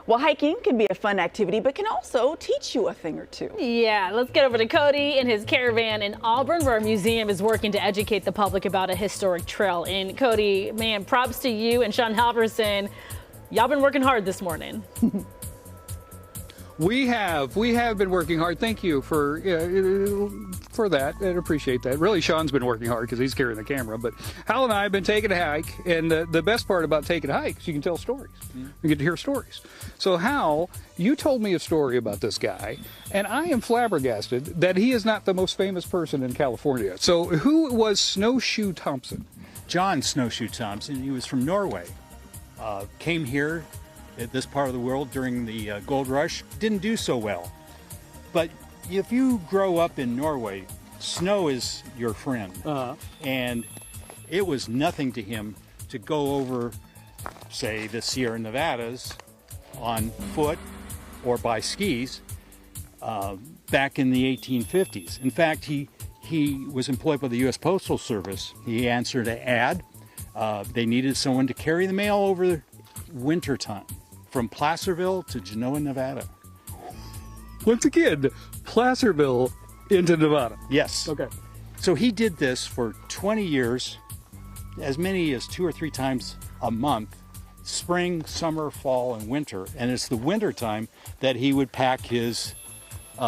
Well, hiking can be a fun activity, but can also teach you a thing or two. Yeah, let's get over to Cody in his caravan in Auburn, where a museum is working to educate the public about a historic trail. And Cody, man, props to you and Sean Halverson. Y'all been working hard this morning. We have been working hard. Thank you for that. I appreciate that. Really, Sean's been working hard because he's carrying the camera. But Hal and I have been taking a hike, and the best part about taking a hike is you can tell stories. You get to hear stories. So Hal, you told me a story about this guy, and I am flabbergasted that he is not the most famous person in California. So who was Snowshoe Thompson? John Snowshoe Thompson. He was from Norway. Came here at this part of the world during the gold rush. Didn't do so well. But if you grow up in Norway, snow is your friend. And it was nothing to him to go over, say, the Sierra Nevadas on foot or by skis back in the 1850s. In fact, he was employed by the U.S. Postal Service. He answered an ad. They needed someone to carry the mail over winter time from Placerville to Genoa, Nevada. Once again, Placerville into Nevada. Yes. Okay. So he did this for 20 years, as many as 2 or 3 times a month, spring, summer, fall, and winter. And it's the winter time that he would pack his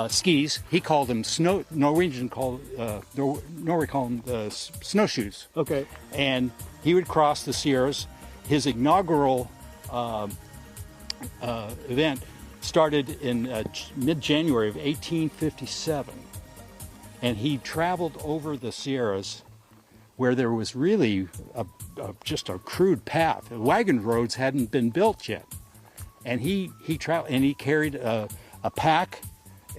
skis. He called them Norway called them snowshoes. Okay. And he would cross the Sierras. His inaugural event started in mid-January of 1857, and he traveled over the Sierras where there was really just a crude path. The wagon roads hadn't been built yet, and he traveled, and he carried a pack,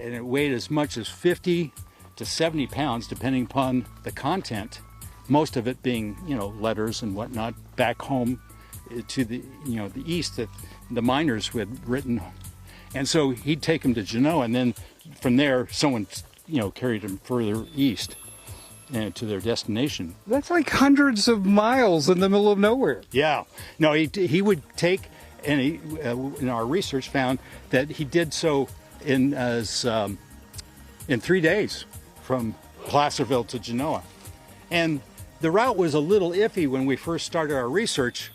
and it weighed as much as 50 to 70 pounds depending upon the content, most of it being letters and whatnot back home to the the east that the miners who had written. And so he'd take him to Genoa, and then from there someone carried him further east and to their destination. That's like hundreds of miles in the middle of nowhere. Yeah. No, he would take, and he, in our research found that he did so in 3 days from Placerville to Genoa. And the route was a little iffy when we first started our research,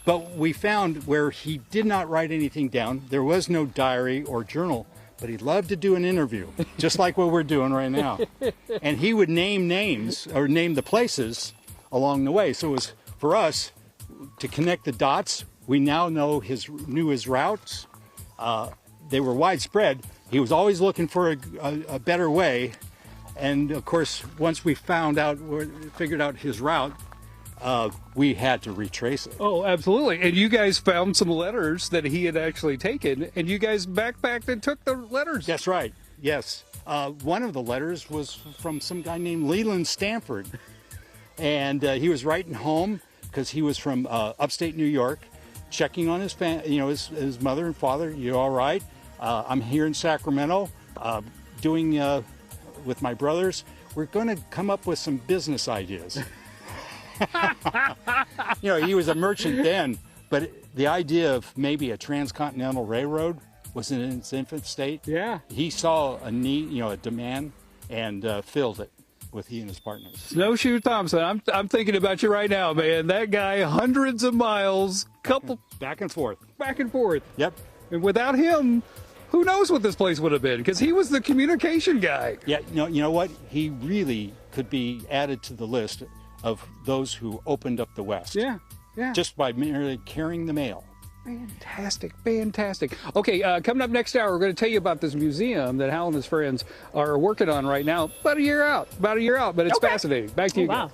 but we found where he did not write anything down. There was no diary or journal, but he loved to do an interview, just like what we're doing right now. And he would name names or name the places along the way. So it was for us to connect the dots. We now knew his routes. They were widespread. He was always looking for a better way. And of course, once we figured out his route, we had to retrace it. Oh, absolutely. And you guys found some letters that he had actually taken, and you guys backpacked and took the letters. That's right. Yes. One of the letters was from some guy named Leland Stanford. And he was writing home because he was from upstate New York, checking on his his mother and father. You all right? I'm here in Sacramento doing with my brothers. We're going to come up with some business ideas. He was a merchant then, but the idea of maybe a transcontinental railroad was in its infant state. Yeah. He saw a need, a demand, and filled it with he and his partners. Snowshoe Thompson, I'm thinking about you right now, man. That guy, hundreds of miles, back and forth. Back and forth. Yep. And without him, who knows what this place would have been? Because he was the communication guy. Yeah. You know what? He really could be added to the list of those who opened up the West. Yeah, yeah. Just by merely carrying the mail. Fantastic, fantastic. Okay, coming up next hour, we're going to tell you about this museum that Hal and his friends are working on right now. About a year out, but it's fascinating. Back to you guys. Wow.